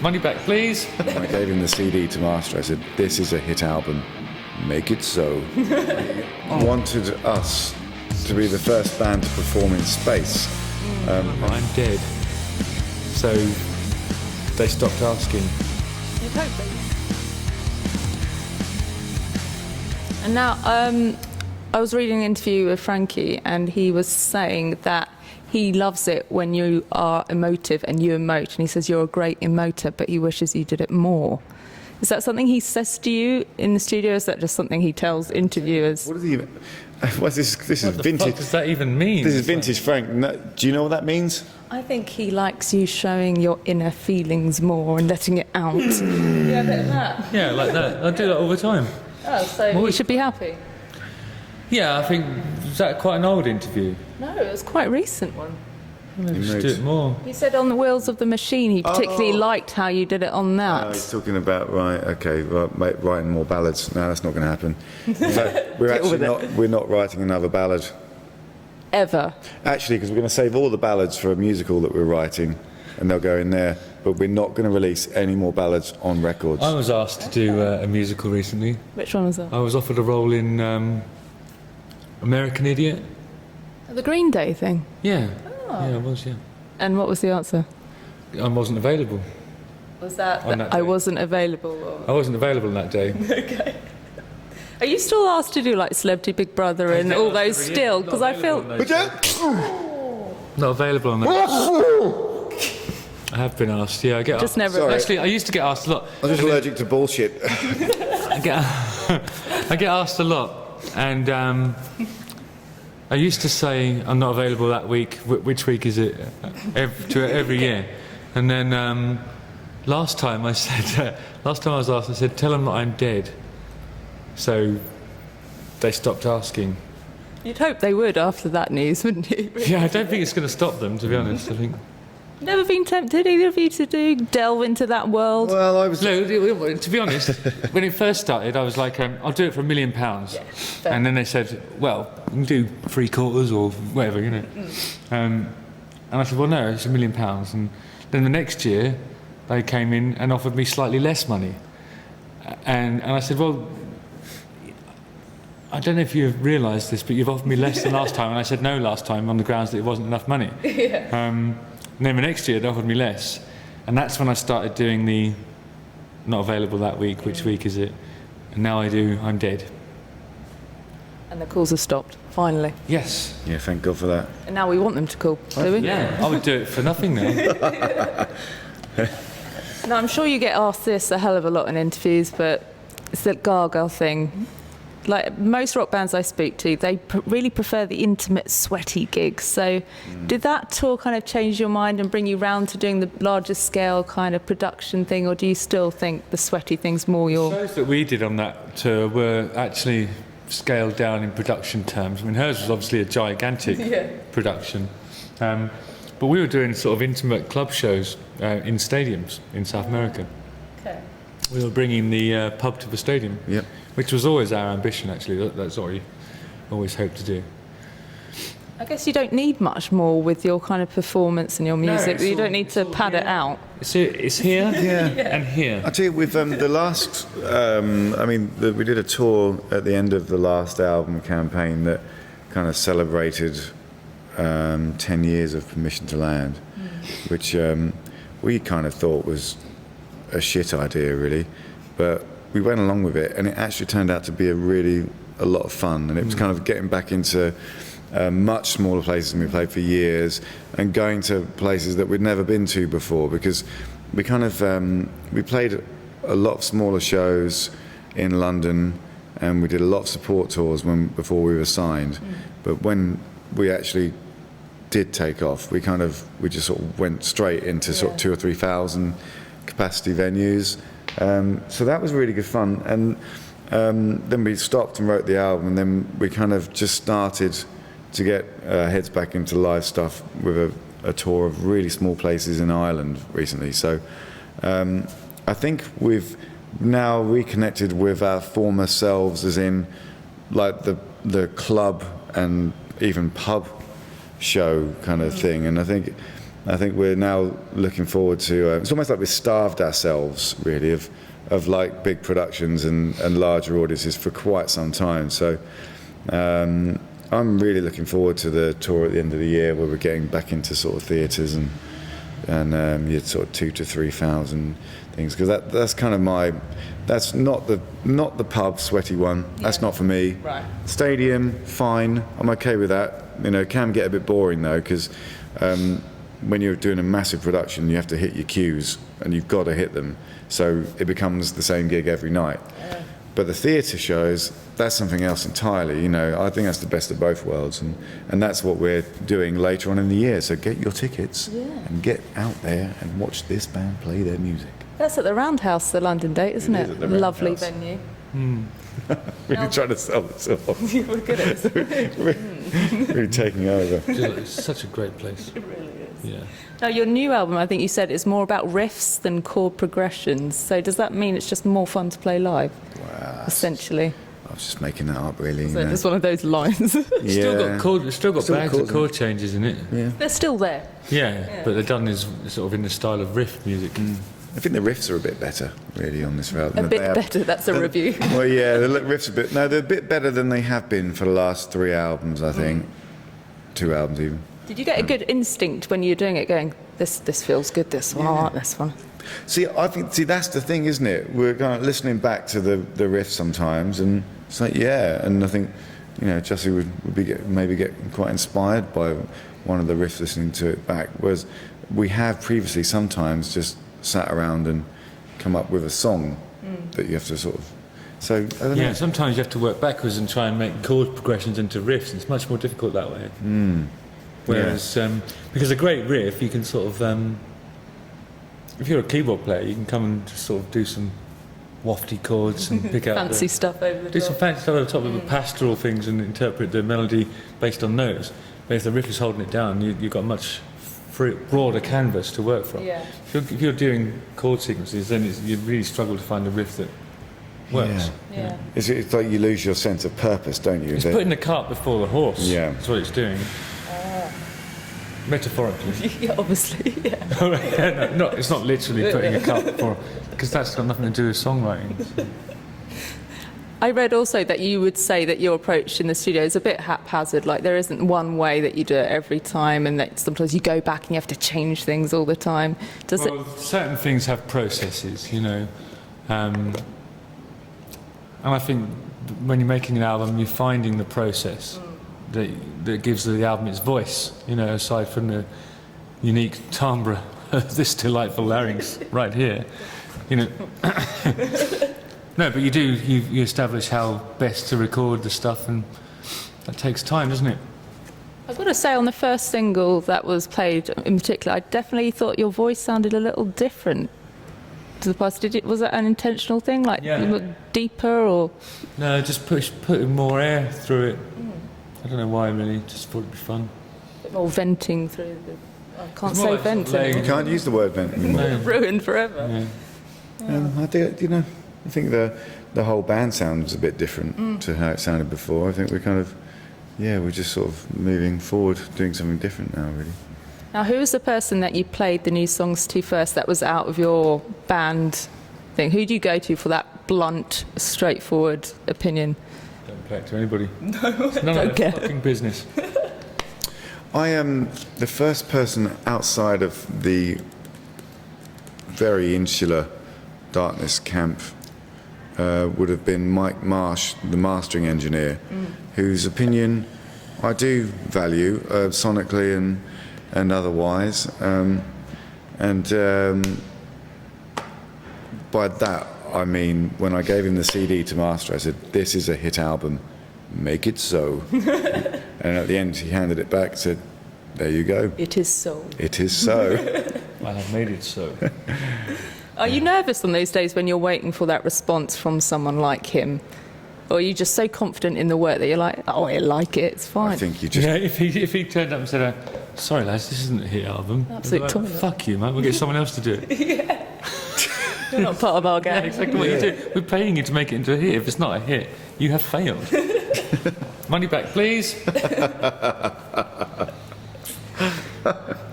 Money back, please. When I gave him the CD to master, I said, "This is a hit album. Make it so." He wanted us to be the first band to perform in space. I'm dead. So they stopped asking. You'd hope they. And now, I was reading an interview with Frankie, and he was saying that he loves it when you are emotive and you emote, and he says you're a great emoter, but he wishes you did it more. Is that something he says to you in the studio, or is that just something he tells interviewers? What does he even... this is What the vintage. fuck does that even mean? This is vintage Frank. No, do you know what that means? I think he likes you showing your inner feelings more and letting it out. Yeah, a bit of that. Yeah, like that. I do that all the time. Oh, so you should be happy. Yeah, I think, was that quite an old interview? No, it was quite a recent one. Maybe just do it more. He said on the Wheels of the Machine he particularly liked how you did it on that. He's talking about, writing more ballads. No, that's not going to happen. In fact, we're not writing another ballad. Ever. Actually, because we're going to save all the ballads for a musical that we're writing, and they'll go in there, but we're not going to release any more ballads on records. I was asked to do a musical recently. Which one was that? I was offered a role in American Idiot. The Green Day thing? Yeah. Yeah, I was, yeah. And what was the answer? I wasn't available. Was that On that I day. wasn't available? Or? I wasn't available on that day. Okay. Are you still asked to do like Celebrity Big Brother and all those still? Because I feel... Not available on that. I have been asked, yeah. I get Just asked. never... Sorry. Actually, I used to get asked a lot. I'm just allergic to bullshit. I get asked a lot, and I used to say I'm not available that week. Which week is it? Every year, and then last time I said, last time I was asked, I said, "Tell them that I'm dead." So they stopped asking. You'd hope they would after that news, wouldn't you? Yeah, I don't think it's going to stop them, to be honest. I think. Never been tempted, either of you, to delve into that world? Well, I was... No, to be honest, when it first started, I was like, I'll do it for £1 million. Yeah, and then they said, well, you can do 3/4 or whatever, you know. And I said, well, no, it's £1 million. And then the next year, they came in and offered me slightly less money. And I said, well, I don't know if you've realised this, but you've offered me less than last time. And I said no last time on the grounds that it wasn't enough money. Yeah. And then the next year they offered me less, and that's when I started doing the not available that week, which week is it? And now I do I'm dead. And the calls have stopped, finally. Yes. Yeah, thank God for that. And now we want them to call, do we? Yeah, I would do it for nothing now. Now, I'm sure you get asked this a hell of a lot in interviews, but it's the Gaga thing. Like most rock bands I speak to, they really prefer the intimate, sweaty gigs. So did that tour kind of change your mind and bring you round to doing the larger scale kind of production thing, or do you still think the sweaty thing's more your... Shows that we did on that tour were actually scaled down in production terms. I mean, hers was obviously a gigantic production. But we were doing sort of intimate club shows in stadiums in South America. Okay. We were bringing the pub to the stadium. Yep. Which was always our ambition, actually. That's what we always hoped to do. I guess you don't need much more with your kind of performance and your music. You don't need to pad it out. It's here and here. I'll tell you, with the last... we did a tour at the end of the last album campaign that kind of celebrated 10 years of Permission to Land, which we kind of thought was a shit idea, really. But we went along with it, and it actually turned out to be a lot of fun, and it was kind of getting back into much smaller places than we played for years, and going to places that we'd never been to before, because we kind of we played a lot of smaller shows in London, and we did a lot of support tours before we were signed. But when we actually did take off, we just sort of went straight into sort of 2,000 or 3,000 capacity venues. So that was really good fun, and then we stopped and wrote the album, and then we kind of just started to get heads back into live stuff with a tour of really small places in Ireland recently. So I think we've now reconnected with our former selves, as in like the club and even pub show kind of thing, and I think I think we're now looking forward to. It's almost like we've starved ourselves, really, of like big productions and larger audiences for quite some time. So I'm really looking forward to the tour at the end of the year, where we're getting back into sort of theatres and you sort of 2,000 to 3,000 things, because that's kind of that's not the pub sweaty one. That's not for me. Right. Stadium, fine. I'm okay with that. You know, it can get a bit boring though, because when you're doing a massive production, you have to hit your cues, and you've got to hit them. So it becomes the same gig every night. Yeah. But the theatre shows, that's something else entirely. You know, I think that's the best of both worlds, and that's what we're doing later on in the year. So get your tickets and get out there and watch this band play their music. That's at the Roundhouse, the London date, isn't it? At the Lovely Roundhouse. venue. We're trying to sell this off. We're good at this. We're taking over. It's such a great place. It really is. Yeah. Now, your new album, I think you said, is more about riffs than chord progressions. So does that mean it's just more fun to play live, essentially? I was just making that up, really. So it's one of those lines. It's still got bags of chord changes in it. Yeah. They're still there. Yeah, but they're done as sort of in the style of riff music. I think the riffs are a bit better, really, on this album. A bit better, that's a review. Well, yeah, the riffs they're a bit better than they have been for the last 3 albums, I think. 2 albums, even. Did you get a good instinct when you were doing it, going, this feels good, this one, I like this one? I think that's the thing, isn't it? We're kind of listening back to the riffs sometimes, and it's like, yeah, and I think, you know, Jussie would maybe get quite inspired by one of the riffs listening to it back, whereas we have previously sometimes just sat around and come up with a song that you have to sort of. So I don't know. Sometimes you have to work backwards and try and make chord progressions into riffs. It's much more difficult that way. Whereas, because a great riff, you can sort of, if you're a keyboard player, you can come and just sort of do some wafty chords and pick out fancy stuff over the do top. some fancy stuff over the top of the pastoral things and interpret the melody based on notes. But if the riff is holding it down, you've got much broader canvas to work from. Yeah. If you're doing chord sequences, then you really struggle to find a riff that works. Yeah. It's like you lose your sense of purpose, don't you? It's putting the cart before the horse. Yeah. That's what it's doing. Metaphorically. Yeah, obviously, yeah. No, it's not literally putting a cart before, because that's got nothing to do with songwriting. So. I read also that you would say that your approach in the studio is a bit haphazard, like there isn't one way that you do it every time, and that sometimes you go back and you have to change things all the time. Certain things have processes, you know. And I think when you're making an album, you're finding the process that gives the album its voice, you know, aside from the unique timbre of this delightful larynx right here, you know. No, but you establish how best to record the stuff, and that takes time, doesn't it? I've got to say, on the first single that was played in particular, I definitely thought your voice sounded a little different to the past. Was that an intentional thing, like you look deeper, or? No, just putting more air through it. I don't know why, really. Just thought it'd be fun. A bit more venting through the. I can't It's say more like vent sort of You can't use the word vent anymore. Ruined forever. Yeah. I think the whole band sounds a bit different to how it sounded before. I think we're kind of, we're just sort of moving forward, doing something different now, really. Now, who was the person that you played the new songs to first that was out of your band thing? Who do you go to for that blunt, straightforward opinion? Don't play it to anybody. No, it's none of their fucking business. I am the first person outside of the very insular Darkness camp would have been Mike Marsh, the mastering engineer, whose opinion I do value sonically and otherwise. By that I mean, when I gave him the CD to master, I said, "This is a hit album, make it so." And at the end he handed it back and said, "There you go. It is so. It is so." I have made it so. Are you nervous on those days when you're waiting for that response from someone like him? Or are you just so confident in the work that you're like, oh, I like it, it's fine? I think you just... Yeah, if he turned up and said, sorry lads, this isn't a hit album. Absolute I'd be like, toilet. fuck you, man, we'll get someone else to do it. You're not part of our Yeah, gang. exactly what you do. We're paying you to make it into a hit. If it's not a hit, you have failed. Money back, please.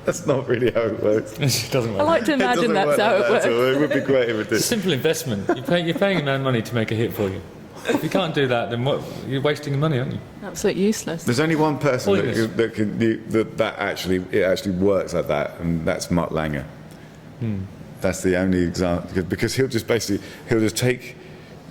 That's not really how it works. It doesn't I work. like to It imagine doesn't that's work how like it that works. at all. It would be great if it It's a did. simple investment. You're paying a man money to make a hit for you. If you can't do that, then what? You're wasting money, aren't you? Absolutely useless. There's only one person Pointless. that actually works like that, and that's Mutt Langer. That's the only example, because he'll just take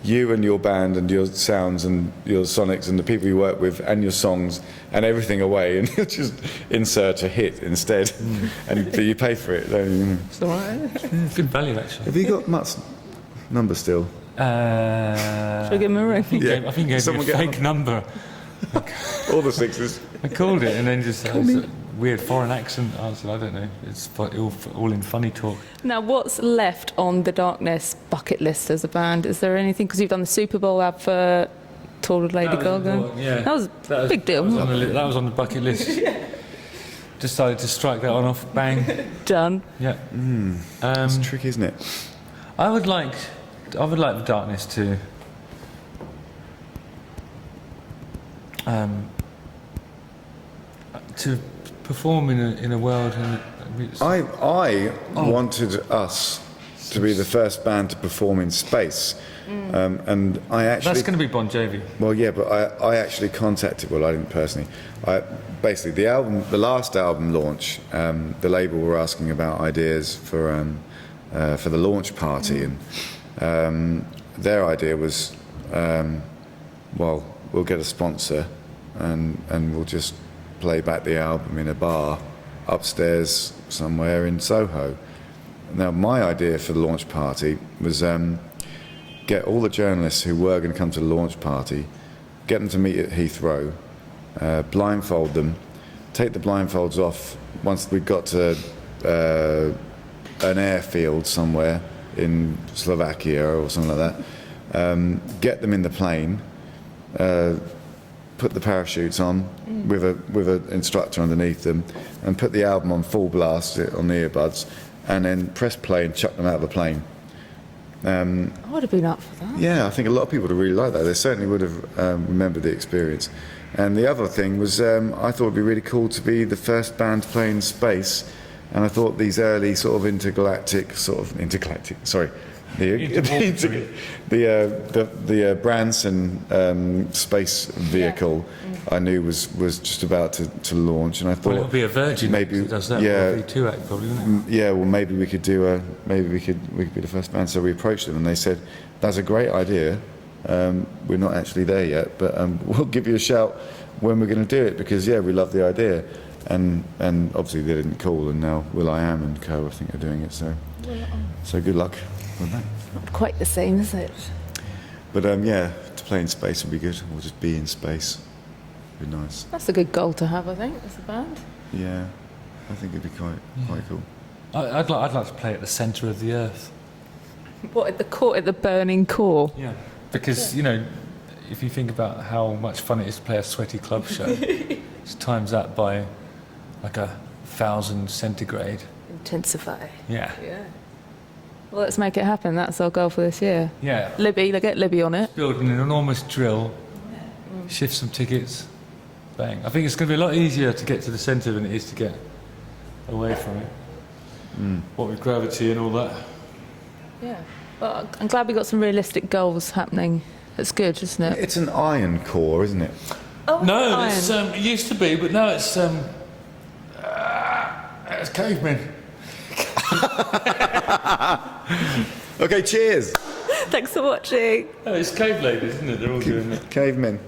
you and your band and your sounds and your sonics and the people you work with and your songs and everything away, and he'll just insert a hit instead, and you pay for it. It's all right. Good value, actually. Have you got Mutt's number still? Shall I give him a ring? I think he gave Someone me a get fake number. All the sixes. I called it and then just a weird foreign accent. I said, I don't know. It's all in funny talk. Now, what's left on the Darkness bucket list as a band? Is there anything? Because you've done the Super Bowl advert, toured with Lady Gaga. Yeah. That was a big deal. That was on the bucket list. Decided to strike that one off. Bang. Done. Yeah. It's tricky, isn't it? I would like the Darkness to perform in a world. I wanted us to be the first band to perform in space, and I actually. That's going to be Bon Jovi. Well, yeah, but I actually contacted. Well, I didn't personally. Basically, the last album launch, the label were asking about ideas for the launch party, and their idea was, well, we'll get a sponsor, and we'll just play back the album in a bar upstairs somewhere in Soho. Now, my idea for the launch party was get all the journalists who were going to come to the launch party, get them to meet at Heathrow, blindfold them, take the blindfolds off once we got to an airfield somewhere in Slovakia or something like that, get them in the plane, put the parachutes on with an instructor underneath them, and put the album on full blast on the earbuds, and then press play and chuck them out of the plane. I would have been up for that. Yeah, I think a lot of people would have really liked that. They certainly would have remembered the experience. And the other thing was, I thought it'd be really cool to be the first band to play in space. And I thought these early sort of intergalactic, the Branson space vehicle, I knew was just about to launch, and I thought Well, it would be a Virgin. maybe that does that. yeah, Or a V2 act probably, wouldn't it? yeah. Well, maybe we could be the first band. So we approached them, and they said, "That's a great idea. We're not actually there yet, but we'll give you a shout when we're going to do it, because we love the idea." And obviously they didn't call, and now will.i.am and co, I think, are doing it. So good luck with that. Not quite the same, is it? But to play in space would be good. Or just be in space would be nice. That's a good goal to have, I think, as a band. Yeah, I think it'd be quite cool. I'd like to play at the centre of the earth. What, at the burning core? Yeah. Because if you think about how much fun it is to play a sweaty club show, just times that by like 1,000 centigrade. Intensify. Yeah. Yeah. Well, let's make it happen. That's our goal for this year. Yeah. Libby, get Libby on it. Build an enormous drill, shift some tickets, bang. I think it's going to be a lot easier to get to the centre than it is to get away from it. What with gravity and all that. Yeah. Well, I'm glad we got some realistic goals happening. It's good, isn't it? It's an iron core, isn't it? Oh, No, iron. it's, it used to be, but now it's cavemen. Okay, cheers. Thanks for watching. Oh, it's cave ladies, isn't it? They're all doing it. Cavemen.